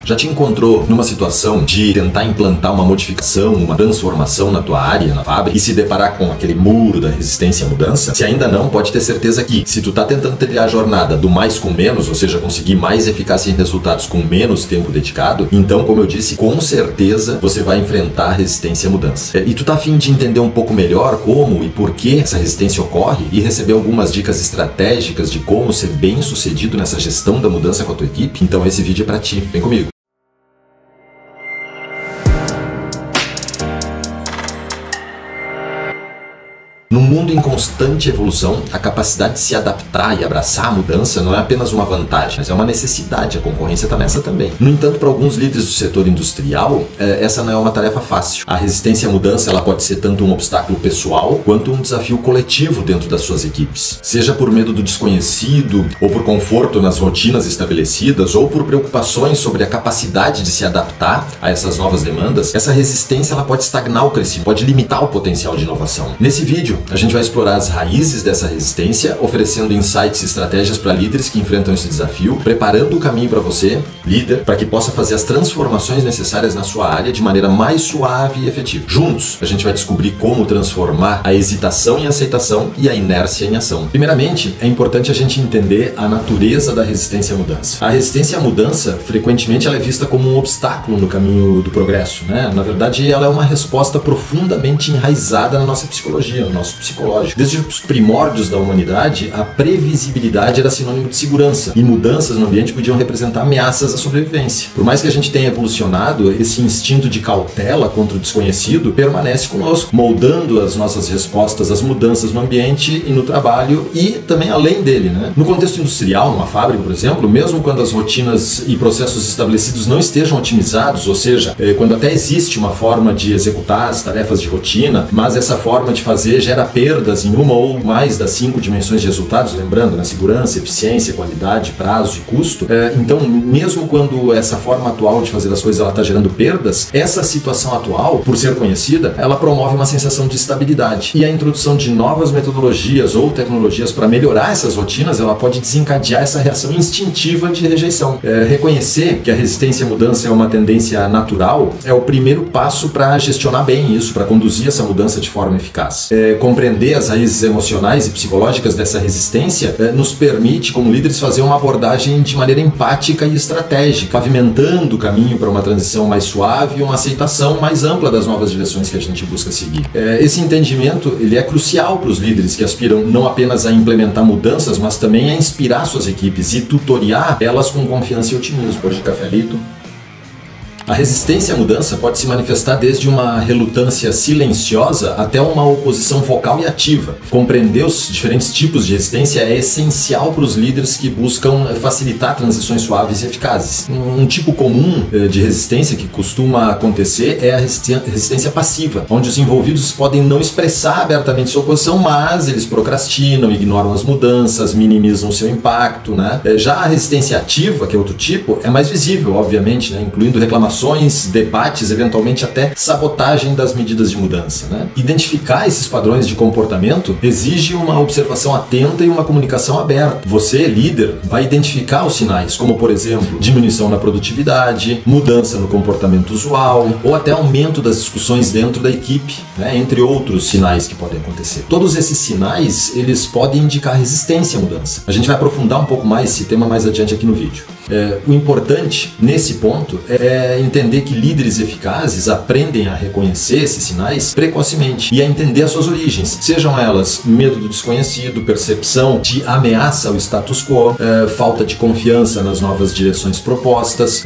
Já te encontrou numa situação de tentar implantar uma modificação, uma transformação na tua área, na fábrica, e se deparar com aquele muro da resistência à mudança? Se ainda não, pode ter certeza que se tu tá tentando trilhar a jornada do mais com menos, ou seja, conseguir mais eficácia em resultados com menos tempo dedicado, então, como eu disse, com certeza você vai enfrentar a resistência à mudança. E tu tá a fim de entender um pouco melhor como e por que essa resistência ocorre e receber algumas dicas estratégicas de como ser bem sucedido nessa gestão da mudança com a tua equipe? Então esse vídeo é pra ti. Vem comigo. No mundo em constante evolução, a capacidade de se adaptar e abraçar a mudança não é apenas uma vantagem, mas é uma necessidade. A concorrência está nessa também. No entanto, para alguns líderes do setor industrial, essa não é uma tarefa fácil. A resistência à mudança ela pode ser tanto um obstáculo pessoal quanto um desafio coletivo dentro das suas equipes. Seja por medo do desconhecido, ou por conforto nas rotinas estabelecidas, ou por preocupações sobre a capacidade de se adaptar a essas novas demandas, essa resistência ela pode estagnar o crescimento, pode limitar o potencial de inovação. Nesse vídeo, a gente vai explorar as raízes dessa resistência, oferecendo insights e estratégias para líderes que enfrentam esse desafio, preparando o caminho para você, líder, para que possa fazer as transformações necessárias na sua área de maneira mais suave e efetiva. Juntos, a gente vai descobrir como transformar a hesitação em aceitação e a inércia em ação. Primeiramente, é importante a gente entender a natureza da resistência à mudança. A resistência à mudança, frequentemente, ela é vista como um obstáculo no caminho do progresso, né? Na verdade, ela é uma resposta profundamente enraizada na nossa psicologia, no nosso psicológico. Desde os primórdios da humanidade, a previsibilidade era sinônimo de segurança e mudanças no ambiente podiam representar ameaças à sobrevivência. Por mais que a gente tenha evolucionado, esse instinto de cautela contra o desconhecido permanece conosco, moldando as nossas respostas às mudanças no ambiente e no trabalho e também além dele, né? No contexto industrial, numa fábrica, por exemplo, mesmo quando as rotinas e processos estabelecidos não estejam otimizados, ou seja, quando até existe uma forma de executar as tarefas de rotina, mas essa forma de fazer gera perdas em uma ou mais das 5 dimensões de resultados, lembrando, né? Segurança, eficiência, qualidade, prazo e custo. Então, mesmo quando essa forma atual de fazer as coisas está gerando perdas, essa situação atual, por ser conhecida, ela promove uma sensação de estabilidade. E a introdução de novas metodologias ou tecnologias para melhorar essas rotinas, ela pode desencadear essa reação instintiva de rejeição. Reconhecer que a resistência à mudança é uma tendência natural é o primeiro passo para gestionar bem isso, para conduzir essa mudança de forma eficaz. Compreender as raízes emocionais e psicológicas dessa resistência nos permite, como líderes, fazer uma abordagem de maneira empática e estratégica, pavimentando o caminho para uma transição mais suave e uma aceitação mais ampla das novas direções que a gente busca seguir. Esse entendimento ele é crucial para os líderes que aspiram não apenas a implementar mudanças, mas também a inspirar suas equipes e tutoriar elas com confiança e otimismo. Hoje, café Lito. A resistência à mudança pode se manifestar desde uma relutância silenciosa até uma oposição vocal e ativa. Compreender os diferentes tipos de resistência é essencial para os líderes que buscam facilitar transições suaves e eficazes. Um tipo comum de resistência que costuma acontecer é a resistência passiva, onde os envolvidos podem não expressar abertamente sua oposição, mas eles procrastinam, ignoram as mudanças, minimizam o seu impacto, né? Já a resistência ativa, que é outro tipo, é mais visível, obviamente, né? Incluindo reclamações, debates, eventualmente até sabotagem das medidas de mudança, né? Identificar esses padrões de comportamento exige uma observação atenta e uma comunicação aberta. Você, líder, vai identificar os sinais, como por exemplo, diminuição na produtividade, mudança no comportamento usual ou até aumento das discussões dentro da equipe, né? Entre outros sinais que podem acontecer. Todos esses sinais, eles podem indicar resistência à mudança. A gente vai aprofundar um pouco mais esse tema mais adiante aqui no vídeo. O importante nesse ponto é entender que líderes eficazes aprendem a reconhecer esses sinais precocemente e a entender as suas origens, sejam elas medo do desconhecido, percepção de ameaça ao status quo, falta de confiança nas novas direções propostas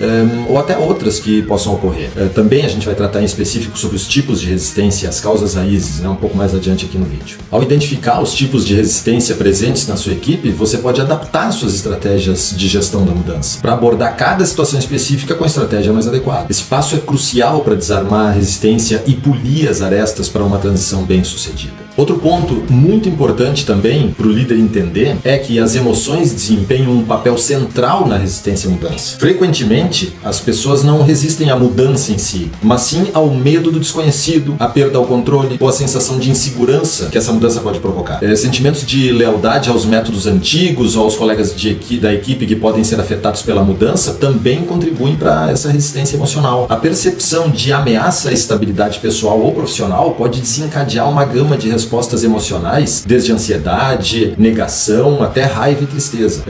ou até outras que possam ocorrer. Também a gente vai tratar em específico sobre os tipos de resistência e as causas raízes, né, um pouco mais adiante aqui no vídeo. Ao identificar os tipos de resistência presentes na sua equipe, você pode adaptar suas estratégias de gestão da mudança para abordar cada situação específica com a estratégia mais adequada. Esse passo é crucial para desarmar a resistência e polir as arestas para uma transição bem-sucedida. Outro ponto muito importante também para o líder entender é que as emoções desempenham um papel central na resistência à mudança. Frequentemente, as pessoas não resistem à mudança em si, mas sim ao medo do desconhecido, à perda ao controle ou à sensação de insegurança que essa mudança pode provocar. Sentimentos de lealdade aos métodos antigos ou aos colegas da equipe que podem ser afetados pela mudança também contribuem para essa resistência emocional. A percepção de ameaça à estabilidade pessoal ou profissional pode desencadear uma gama de respostas emocionais, desde ansiedade, negação, até raiva e tristeza.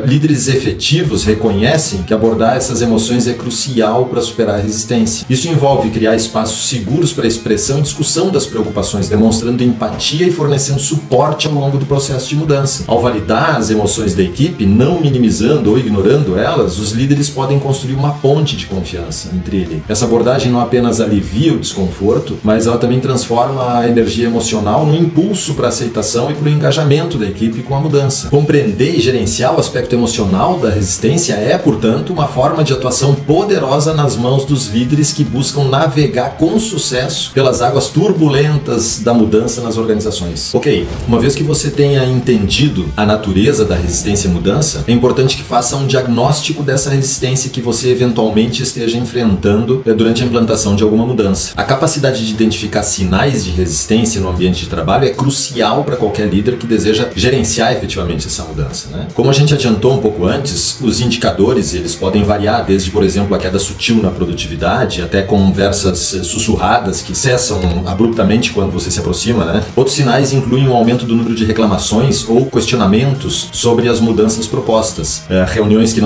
Líderes efetivos reconhecem que abordar essas emoções é crucial para superar a resistência. Isso envolve criar espaços seguros para a expressão e discussão das preocupações, demonstrando empatia e fornecendo suporte ao longo do processo de mudança. Ao validar as emoções da equipe, não minimizando ou ignorando elas, os líderes podem construir uma ponte de confiança entre eles. Essa abordagem não apenas alivia o desconforto, mas ela também transforma a energia emocional num impulso para a aceitação e para o engajamento da equipe com a mudança. Compreender e gerenciar o aspecto emocional da resistência é, portanto, uma forma de atuação poderosa nas mãos dos líderes que buscam navegar com sucesso pelas águas turbulentas da mudança nas organizações. Ok, uma vez que você tenha entendido a natureza da resistência à mudança, é importante que faça um diagnóstico dessa resistência que você eventualmente esteja enfrentando durante a implantação de alguma mudança. A capacidade de identificar sinais de resistência no ambiente de trabalho é crucial para qualquer líder que deseja gerenciar efetivamente essa mudança, né? Como a gente adiantou um pouco antes, os indicadores eles podem variar desde, por exemplo, a queda sutil na produtividade até conversas sussurradas que cessam abruptamente quando você se aproxima, né? Outros sinais incluem um aumento do número de reclamações ou questionamentos sobre as mudanças propostas. Reuniões que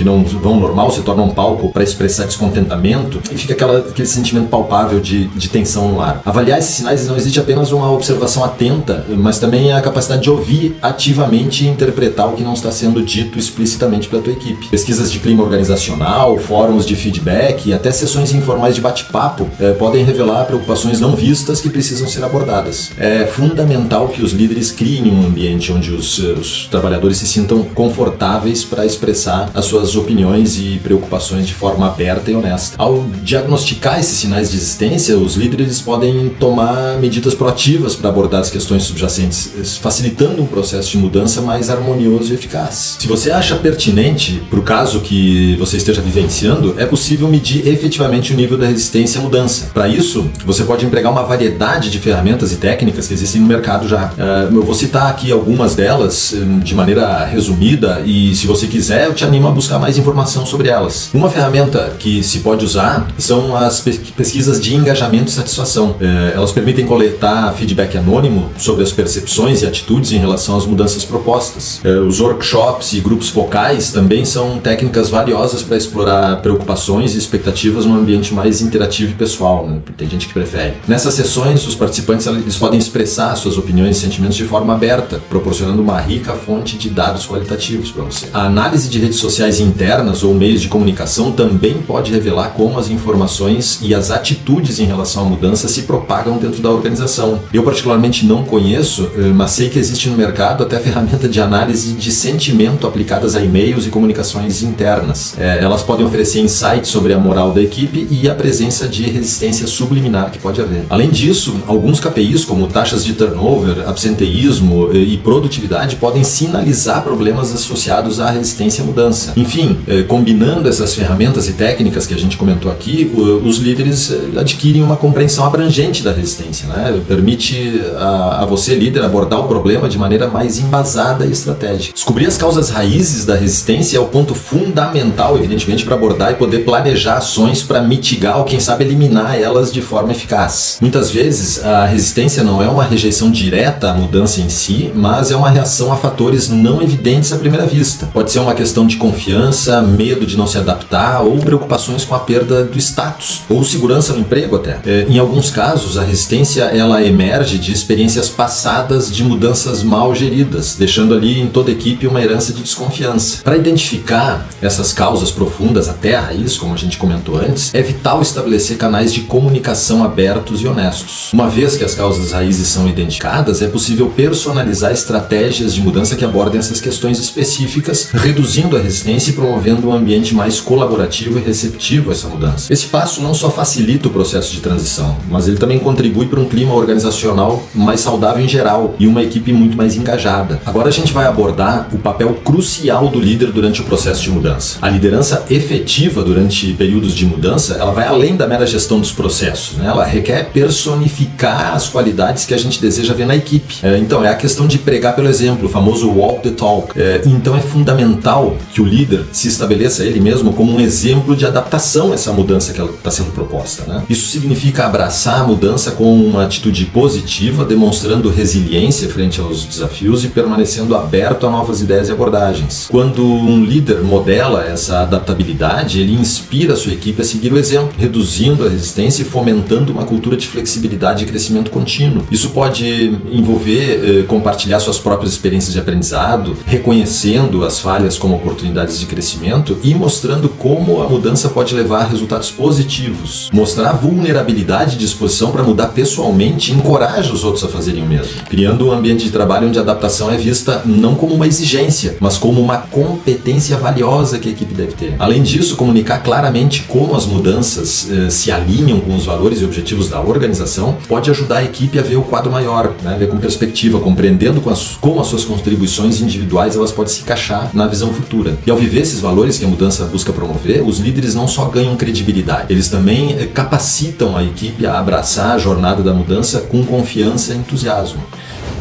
não vão normal se tornam um palco para expressar descontentamento e fica aquele sentimento palpável de tensão no ar. Avaliar esses sinais não existe apenas uma observação atenta, mas também a capacidade de ouvir ativamente e interpretar o que não está sendo dito explicitamente pela tua equipe. Pesquisas de clima organizacional, fóruns de feedback e até sessões informais de bate-papo podem revelar preocupações não vistas que precisam ser abordadas. É fundamental que os líderes criem um ambiente onde os trabalhadores se sintam confortáveis para expressar as suas opiniões e preocupações de forma aberta e honesta. Ao diagnosticar esses sinais de existência, os líderes podem tomar medidas proativas para abordar as questões subjacentes, facilitando um processo de mudança mais harmonioso e eficaz. Se você acha pertinente, para o caso que você esteja vivenciando, é possível medir efetivamente o nível da resistência à mudança. Para isso, você pode empregar uma variedade de ferramentas e técnicas que existem no mercado já. Eu vou citar aqui algumas delas de maneira resumida e, se você quiser, eu te animo a buscar mais informação sobre elas. Uma ferramenta que se pode usar são as pesquisas de engajamento e satisfação. Elas permitem coletar feedback anônimo sobre as percepções e atitudes em relação às mudanças propostas. Os workshops e grupos focais também são técnicas valiosas para explorar preocupações e expectativas num ambiente mais interativo e pessoal, né? Tem gente que prefere. Nessas sessões, os participantes eles podem expressar suas opiniões e sentimentos de forma aberta, proporcionando uma rica fonte de dados qualitativos para você. A análise de redes sociais internas ou meios de comunicação também pode revelar como as informações e as atitudes em relação à mudança se propagam dentro da organização. Eu particularmente não conheço, mas sei que existe no mercado até ferramenta de análise de sentimento aplicadas a e-mails e comunicações internas. Elas podem oferecer insights sobre a moral da equipe e a presença de resistência subliminar que pode haver. Além disso, alguns KPIs, como taxas de turnover, absenteísmo e produtividade, podem sinalizar problemas associados à resistência à mudança. Enfim, combinando essas ferramentas e técnicas que a gente comentou aqui, os líderes adquirem uma compreensão abrangente da resistência, né? Permite a você, líder, abordar o problema de maneira mais embasada e estratégica. Descobrir as causas raízes da resistência é o ponto fundamental, evidentemente, para abordar e poder planejar ações para mitigar ou, quem sabe, eliminar elas de forma eficaz. Muitas vezes, a resistência não é uma rejeição direta à mudança em si, mas é uma reação a fatores não evidentes à primeira vista. Pode ser uma questão de confiança, medo de não se adaptar ou preocupações com a perda do status ou segurança no emprego até. Em alguns casos, a resistência ela emerge de experiências passadas de mudanças mal geridas, deixando ali em toda a equipe uma herança de desconfiança. Para identificar essas causas profundas até a raiz, como a gente comentou antes, é vital estabelecer canais de comunicação abertos e honestos. Uma vez que as causas raízes são identificadas, é possível personalizar estratégias de mudança que abordem essas questões específicas, reduzindo a resistência e promovendo um ambiente mais colaborativo e receptivo a essa mudança. Esse passo não só facilita o processo de transição, mas ele também contribui para um clima organizacional mais saudável em geral e uma equipe muito mais engajada. Agora a gente vai abordar o papel crucial do líder durante o processo de mudança. A liderança efetiva durante períodos de mudança, ela vai além da mera gestão dos processos, né? Ela requer personificar as qualidades que a gente deseja ver na equipe. Então, é a questão de pregar pelo exemplo, o famoso walk the talk. Então, é fundamental que o líder se estabeleça ele mesmo como um exemplo de adaptação a essa mudança que está sendo proposta, né? Isso significa abraçar a mudança com uma atitude positiva, demonstrando resiliência frente aos desafios e permanecendo aberto a novas ideias e abordagens. Quando um líder modela essa adaptabilidade, ele inspira a sua equipe a seguir o exemplo, reduzindo a resistência e fomentando uma cultura de flexibilidade e crescimento contínuo. Isso pode envolver compartilhar suas próprias experiências de aprendizado, reconhecendo as falhas como oportunidades de crescimento e mostrando como a mudança pode levar a resultados positivos. Mostrar vulnerabilidade e disposição para mudar pessoalmente encoraja os outros a fazerem o mesmo, criando um ambiente de trabalho onde a adaptação é vista não como uma exigência, mas como uma competência valiosa que a equipe deve ter. Além disso, comunicar claramente como as mudanças se alinham com os valores e objetivos da organização pode ajudar a equipe a ver o quadro maior, né? Ver com perspectiva, compreendendo como as suas contribuições individuais elas podem se encaixar na visão futura. E ao viver esses valores que a mudança busca promover, os líderes não só ganham credibilidade, eles também capacitam a equipe a abraçar a jornada da mudança com confiança e entusiasmo.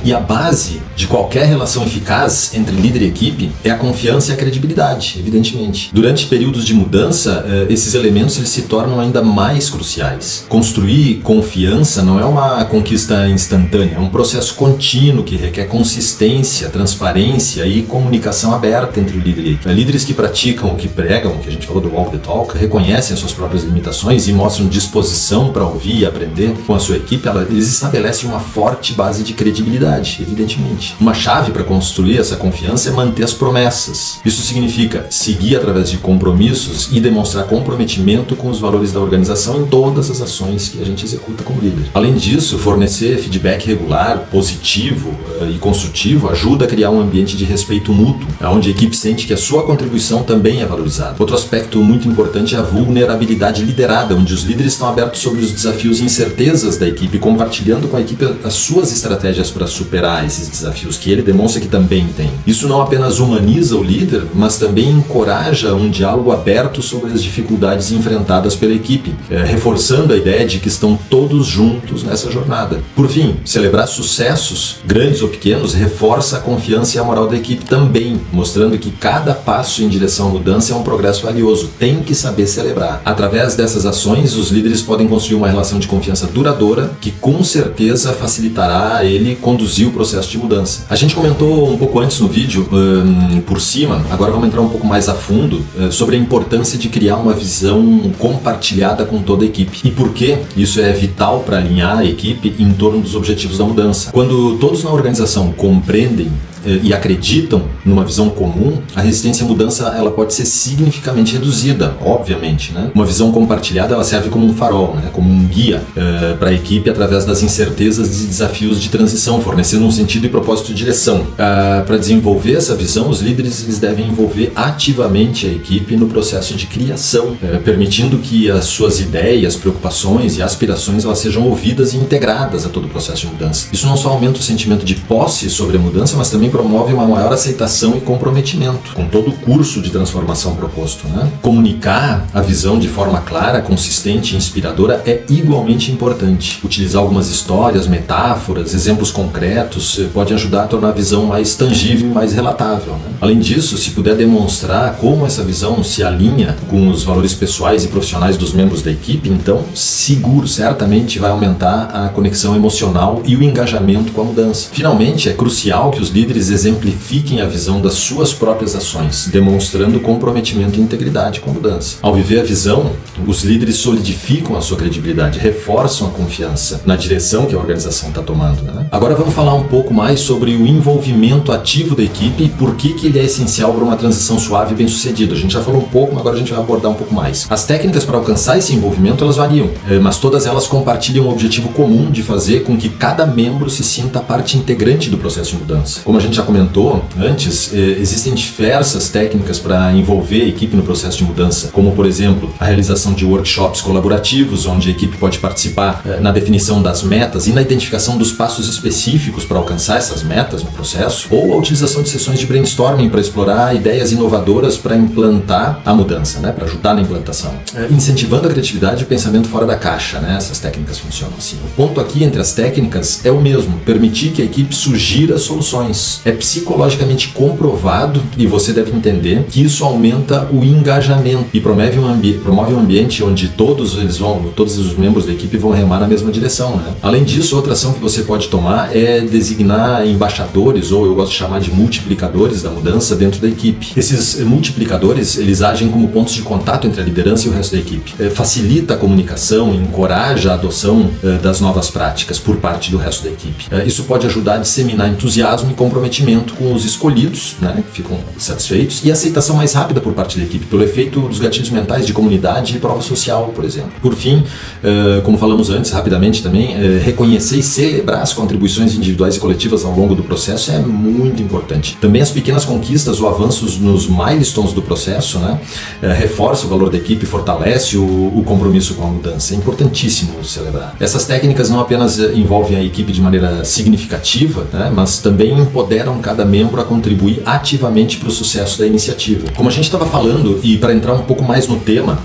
E a base de qualquer relação eficaz entre líder e equipe é a confiança e a credibilidade, evidentemente. Durante períodos de mudança, esses elementos eles se tornam ainda mais cruciais. Construir confiança não é uma conquista instantânea, é um processo contínuo que requer consistência, transparência e comunicação aberta entre o líder e a equipe. Líderes que praticam o que pregam, que a gente falou do walk the talk, reconhecem as suas próprias limitações e mostram disposição para ouvir e aprender com a sua equipe, eles estabelecem uma forte base de credibilidade. Evidentemente. Uma chave para construir essa confiança é manter as promessas. Isso significa seguir através de compromissos e demonstrar comprometimento com os valores da organização em todas as ações que a gente executa como líder. Além disso, fornecer feedback regular, positivo e construtivo ajuda a criar um ambiente de respeito mútuo, onde a equipe sente que a sua contribuição também é valorizada. Outro aspecto muito importante é a vulnerabilidade liderada, onde os líderes estão abertos sobre os desafios e incertezas da equipe, compartilhando com a equipe as suas estratégias para superar esses desafios que ele demonstra que também tem. Isso não apenas humaniza o líder, mas também encoraja um diálogo aberto sobre as dificuldades enfrentadas pela equipe, reforçando a ideia de que estão todos juntos nessa jornada. Por fim, celebrar sucessos, grandes ou pequenos, reforça a confiança e a moral da equipe também, mostrando que cada passo em direção à mudança é um progresso valioso. Tem que saber celebrar. Através dessas ações, os líderes podem construir uma relação de confiança duradoura que com certeza facilitará a ele conduzir o processo de mudança. A gente comentou um pouco antes no vídeo, por cima, agora vamos entrar um pouco mais a fundo sobre a importância de criar uma visão compartilhada com toda a equipe. E por que isso é vital para alinhar a equipe em torno dos objetivos da mudança. Quando todos na organização compreendem e acreditam numa visão comum, a resistência à mudança ela pode ser significativamente reduzida, obviamente, né? Uma visão compartilhada ela serve como um farol, né? Como um guia para a equipe através das incertezas e desafios de transição, fornecendo um sentido e propósito de direção. Para desenvolver essa visão, os líderes eles devem envolver ativamente a equipe no processo de criação, permitindo que as suas ideias, preocupações e aspirações elas sejam ouvidas e integradas a todo o processo de mudança. Isso não só aumenta o sentimento de posse sobre a mudança, mas também promove uma maior aceitação e comprometimento com todo o curso de transformação proposto, né? Comunicar a visão de forma clara, consistente e inspiradora é igualmente importante. Utilizar algumas histórias, metáforas, exemplos concretos pode ajudar a tornar a visão mais tangível e mais relatável, né? Além disso, se puder demonstrar como essa visão se alinha com os valores pessoais e profissionais dos membros da equipe, então certamente vai aumentar a conexão emocional e o engajamento com a mudança. Finalmente, é crucial que os líderes exemplifiquem a visão das suas próprias ações, demonstrando comprometimento e integridade com a mudança. Ao viver a visão, os líderes solidificam a sua credibilidade, reforçam a confiança na direção que a organização está tomando, né? Agora vamos falar um pouco mais sobre o envolvimento ativo da equipe e por que ele é essencial para uma transição suave e bem-sucedida. A gente já falou um pouco, mas agora a gente vai abordar um pouco mais. As técnicas para alcançar esse envolvimento elas variam, mas todas elas compartilham um objetivo comum de fazer com que cada membro se sinta parte integrante do processo de mudança. Como a gente gente já comentou antes, existem diversas técnicas para envolver a equipe no processo de mudança, como, por exemplo, a realização de workshops colaborativos, onde a equipe pode participar na definição das metas e na identificação dos passos específicos para alcançar essas metas no processo, ou a utilização de sessões de brainstorming para explorar ideias inovadoras para implantar a mudança, né, para ajudar na implantação. Incentivando a criatividade e o pensamento fora da caixa, né, essas técnicas funcionam assim. O ponto aqui entre as técnicas é o mesmo, permitir que a equipe sugira soluções. É psicologicamente comprovado, e você deve entender, que isso aumenta o engajamento e promove um ambiente onde todos os membros da equipe vão remar na mesma direção, né? Além disso, outra ação que você pode tomar é designar embaixadores, ou eu gosto de chamar de multiplicadores da mudança dentro da equipe. Esses multiplicadores, eles agem como pontos de contato entre a liderança e o resto da equipe. Facilita a comunicação, encoraja a adoção das novas práticas por parte do resto da equipe. Isso pode ajudar a disseminar entusiasmo e comprometimento com os escolhidos, né, que ficam satisfeitos, e aceitação mais rápida por parte da equipe, pelo efeito dos gatilhos mentais de comunidade e prova social, por exemplo. Por fim, como falamos antes, rapidamente também, reconhecer e celebrar as contribuições individuais e coletivas ao longo do processo é muito importante. Também as pequenas conquistas ou avanços nos milestones do processo, né, reforça o valor da equipe, fortalece o compromisso com a mudança. É importantíssimo celebrar. Essas técnicas não apenas envolvem a equipe de maneira significativa, né, mas também empoderam cada membro a contribuir ativamente para o sucesso da iniciativa. Como a gente estava falando, e para entrar um pouco mais no tema,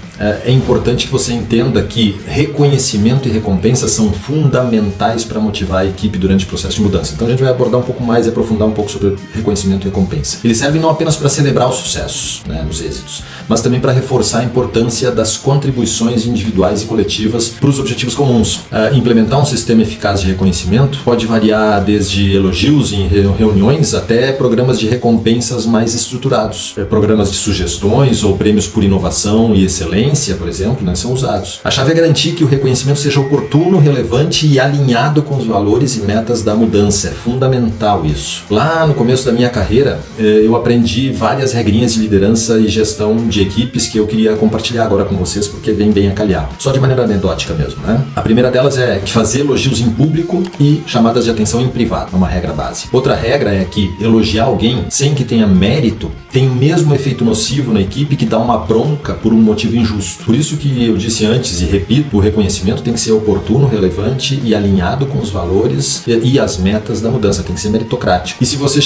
é importante que você entenda que reconhecimento e recompensa são fundamentais para motivar a equipe durante o processo de mudança. Então a gente vai abordar um pouco mais e aprofundar um pouco sobre reconhecimento e recompensa. Eles servem não apenas para celebrar os sucessos, né, os êxitos, mas também para reforçar a importância das contribuições individuais e coletivas para os objetivos comuns. Implementar um sistema eficaz de reconhecimento pode variar desde elogios em reuniões até programas de recompensas mais estruturados. Programas de sugestões ou prêmios por inovação e excelência, por exemplo, né, são usados. A chave é garantir que o reconhecimento seja oportuno, relevante e alinhado com os valores e metas da mudança. É fundamental isso. Lá no começo da minha carreira, eu aprendi várias regrinhas de liderança e gestão de equipes que eu queria compartilhar agora com vocês, porque vem bem a calhar. Só de maneira anedótica mesmo, né? A primeira delas é fazer elogios em público e chamadas de atenção em privado. É uma regra base. Outra regra é que elogiar alguém sem que tenha mérito tem o mesmo efeito nocivo na equipe que dá uma bronca por um motivo injusto. Por isso que eu disse antes e repito, o reconhecimento tem que ser oportuno, relevante e alinhado com os valores e as metas da mudança. Tem que ser meritocrático. E se você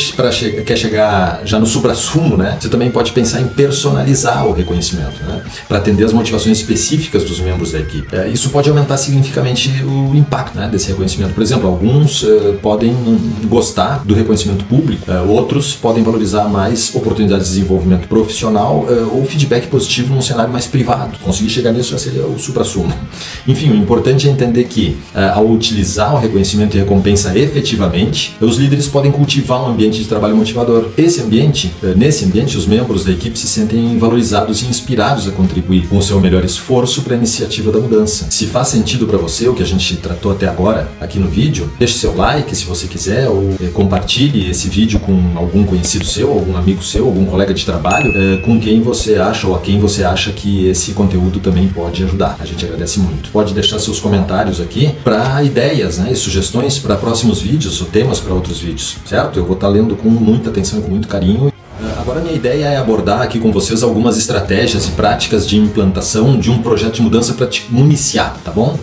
quer chegar já no suprassumo, né, você também pode pensar em personalizar o reconhecimento, né, para atender as motivações específicas dos membros da equipe. Isso pode aumentar significativamente o impacto, né, desse reconhecimento. Por exemplo, alguns podem gostar do reconhecimento público, outros podem valorizar mais oportunidades de desenvolvimento profissional ou feedback positivo num cenário mais privado. Conseguir chegar nisso já seria o suprassumo. Enfim, o importante é entender que, ao utilizar o reconhecimento e recompensa efetivamente, os líderes podem cultivar um ambiente de trabalho motivador. Nesse ambiente, os membros da equipe se sentem valorizados e inspirados a contribuir com o seu melhor esforço para a iniciativa da mudança. Se faz sentido para você o que a gente tratou até agora aqui no vídeo, deixe seu like se você quiser, ou compartilhe esse vídeo com algum conhecido seu, algum amigo seu, algum colega de trabalho, com quem você acha ou a quem você acha que esse conteúdo também pode ajudar. A gente agradece muito. Pode deixar seus comentários aqui para ideias, né, e sugestões para próximos vídeos ou temas para outros vídeos, certo? Eu vou estar lendo com muita atenção e com muito carinho. Agora, minha ideia é abordar aqui com vocês algumas estratégias e práticas de implantação de um projeto de mudança para te municiar, tá bom?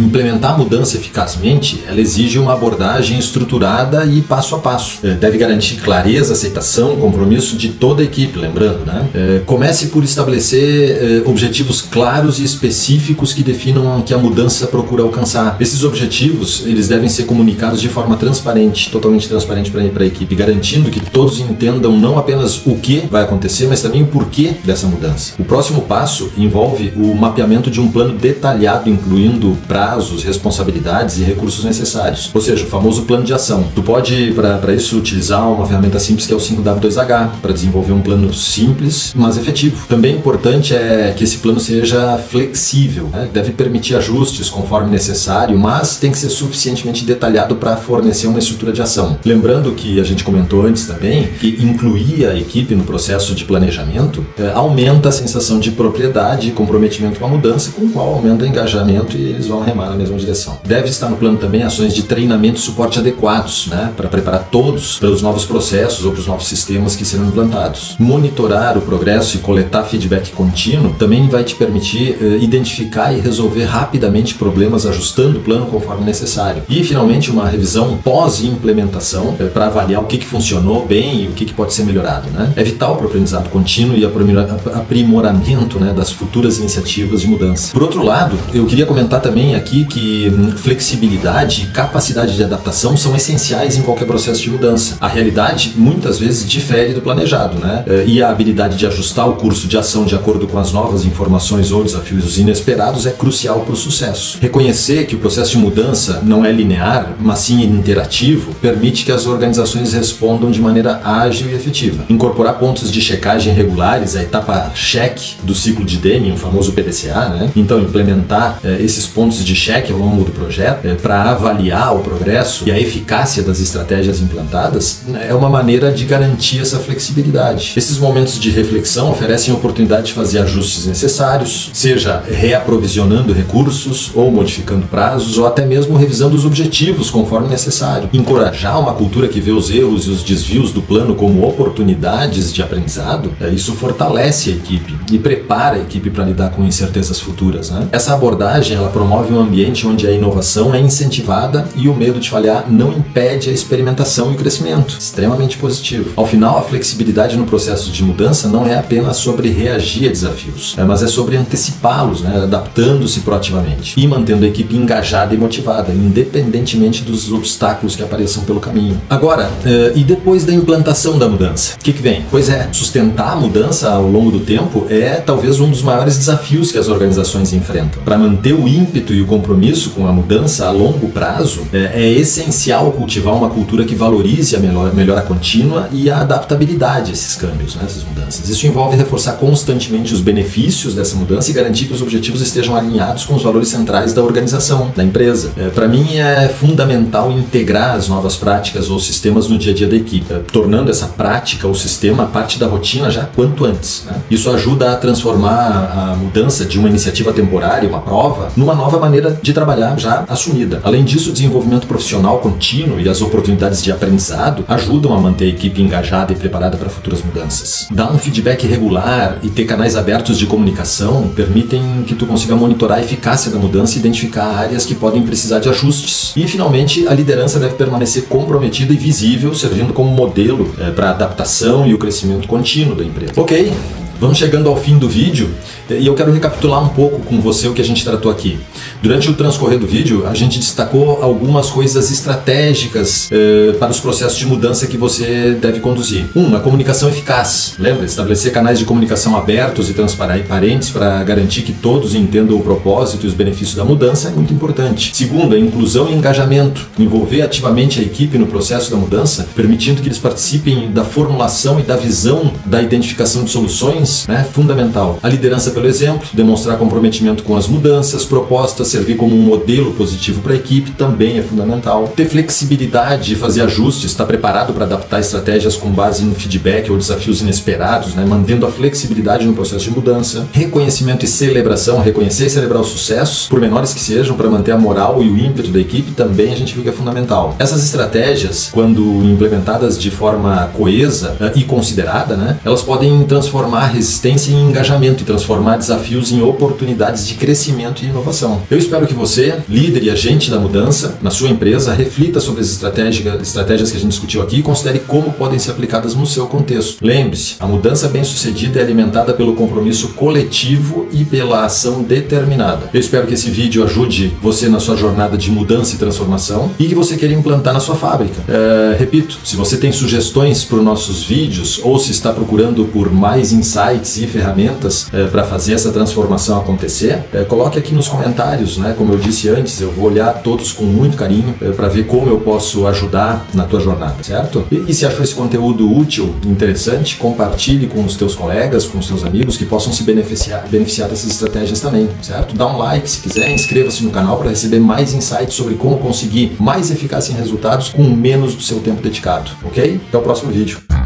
Implementar a mudança eficazmente, ela exige uma abordagem estruturada e passo a passo. Deve garantir clareza, aceitação, compromisso de toda a equipe, lembrando, né? Comece por estabelecer objetivos claros e específicos que definam o que a mudança procura alcançar. Esses objetivos, eles devem ser comunicados de forma transparente, totalmente transparente para a equipe, garantindo que todos entendam não apenas o que vai acontecer, mas também o porquê dessa mudança. O próximo passo envolve o mapeamento de um plano detalhado, incluindo prazos, responsabilidades e recursos necessários. Ou seja, o famoso plano de ação. Tu pode, para isso, utilizar uma ferramenta simples que é o 5W2H, para desenvolver um plano simples, mas efetivo. Também importante é que esse plano seja flexível, né? Deve permitir ajustes conforme necessário, mas tem que ser suficientemente detalhado para fornecer uma estrutura de ação. Lembrando que a gente comentou antes também que incluir a equipe equipe no processo de planejamento, aumenta a sensação de propriedade e comprometimento com a mudança, com o qual aumenta o engajamento e eles vão remar na mesma direção. Deve estar no plano também ações de treinamento e suporte adequados, né, para preparar todos para os novos processos ou para os novos sistemas que serão implantados. Monitorar o progresso e coletar feedback contínuo também vai te permitir identificar e resolver rapidamente problemas, ajustando o plano conforme necessário. E, finalmente, uma revisão pós-implementação para avaliar o que funcionou bem e o que pode ser melhorado, né? É vital para o aprendizado contínuo e aprimoramento, né, das futuras iniciativas de mudança. Por outro lado, eu queria comentar também aqui que flexibilidade e capacidade de adaptação são essenciais em qualquer processo de mudança. A realidade muitas vezes difere do planejado, né? E a habilidade de ajustar o curso de ação de acordo com as novas informações ou desafios inesperados é crucial para o sucesso. Reconhecer que o processo de mudança não é linear, mas sim interativo, permite que as organizações respondam de maneira ágil e efetiva. Incorporar pontos de checagem regulares, a etapa check do ciclo de Deming, o famoso PDCA, né? Então, implementar esses pontos de check ao longo do projeto para avaliar o progresso e a eficácia das estratégias implantadas é uma maneira de garantir essa flexibilidade. Esses momentos de reflexão oferecem a oportunidade de fazer ajustes necessários, seja reaprovisionando recursos ou modificando prazos ou até mesmo revisando os objetivos conforme necessário. Encorajar uma cultura que vê os erros e os desvios do plano como oportunidades de aprendizado, isso fortalece a equipe e prepara a equipe para lidar com incertezas futuras, né? Essa abordagem ela promove um ambiente onde a inovação é incentivada e o medo de falhar não impede a experimentação e o crescimento. Extremamente positivo. Ao final, a flexibilidade no processo de mudança não é apenas sobre reagir a desafios, mas é sobre antecipá-los, né, adaptando-se proativamente e mantendo a equipe engajada e motivada, independentemente dos obstáculos que apareçam pelo caminho. Agora, e depois da implantação da mudança? O que vem? Pois é, sustentar a mudança ao longo do tempo é talvez um dos maiores desafios que as organizações enfrentam. Para manter o ímpeto e o compromisso com a mudança a longo prazo, é essencial cultivar uma cultura que valorize a melhora contínua e a adaptabilidade a esses câmbios, né, essas mudanças. Isso envolve reforçar constantemente os benefícios dessa mudança e garantir que os objetivos estejam alinhados com os valores centrais da organização, da empresa. Para mim é fundamental integrar as novas práticas ou sistemas no dia a dia da equipe, tornando essa prática ou sistema parte da rotina já quanto antes, né? Isso ajuda a transformar a mudança de uma iniciativa temporária, uma prova, numa nova maneira de trabalhar já assumida. Além disso, o desenvolvimento profissional contínuo e as oportunidades de aprendizado ajudam a manter a equipe engajada e preparada para futuras mudanças. Dar um feedback regular e ter canais abertos de comunicação permitem que tu consiga monitorar a eficácia da mudança e identificar áreas que podem precisar de ajustes. E, finalmente, a liderança deve permanecer comprometida e visível, servindo como modelo para a adaptação e o crescimento contínuo da empresa. Ok, vamos chegando ao fim do vídeo e eu quero recapitular um pouco com você o que a gente tratou aqui. Durante o transcorrer do vídeo, a gente destacou algumas coisas estratégicas para os processos de mudança que você deve conduzir. A comunicação eficaz. Lembra? Estabelecer canais de comunicação abertos e transparentes para garantir que todos entendam o propósito e os benefícios da mudança é muito importante. Segundo, a inclusão e engajamento. Envolver ativamente a equipe no processo da mudança, permitindo que eles participem da formulação e da visão da identificação de soluções, né? Fundamental. A liderança pelo exemplo, demonstrar comprometimento com as mudanças propostas, servir como um modelo positivo para a equipe também é fundamental. Ter flexibilidade e fazer ajustes, estar preparado para adaptar estratégias com base no feedback ou desafios inesperados, né? Mantendo a flexibilidade no processo de mudança. Reconhecimento e celebração, reconhecer e celebrar os sucessos, por menores que sejam, para manter a moral e o ímpeto da equipe também a gente viu que é fundamental. Essas estratégias, quando implementadas de forma coesa e considerada, né? Elas podem transformar a resistência em engajamento e transformar desafios em oportunidades de crescimento e inovação. Eu espero que você, líder e agente da mudança na sua empresa, reflita sobre as estratégias que a gente discutiu aqui e considere como podem ser aplicadas no seu contexto. Lembre-se, a mudança bem-sucedida é alimentada pelo compromisso coletivo e pela ação determinada. Eu espero que esse vídeo ajude você na sua jornada de mudança e transformação e que você queira implantar na sua fábrica. Repito, se você tem sugestões para os nossos vídeos ou se está procurando por mais insights e ferramentas para fazer essa transformação acontecer, coloque aqui nos comentários, né? Como eu disse antes, eu vou olhar todos com muito carinho para ver como eu posso ajudar na tua jornada, certo? E se achou esse conteúdo útil, interessante, compartilhe com os teus colegas, com os teus amigos que possam se beneficiar dessas estratégias também, certo? Dá um like se quiser, inscreva-se no canal para receber mais insights sobre como conseguir mais eficácia em resultados com menos do seu tempo dedicado, ok? Até o próximo vídeo.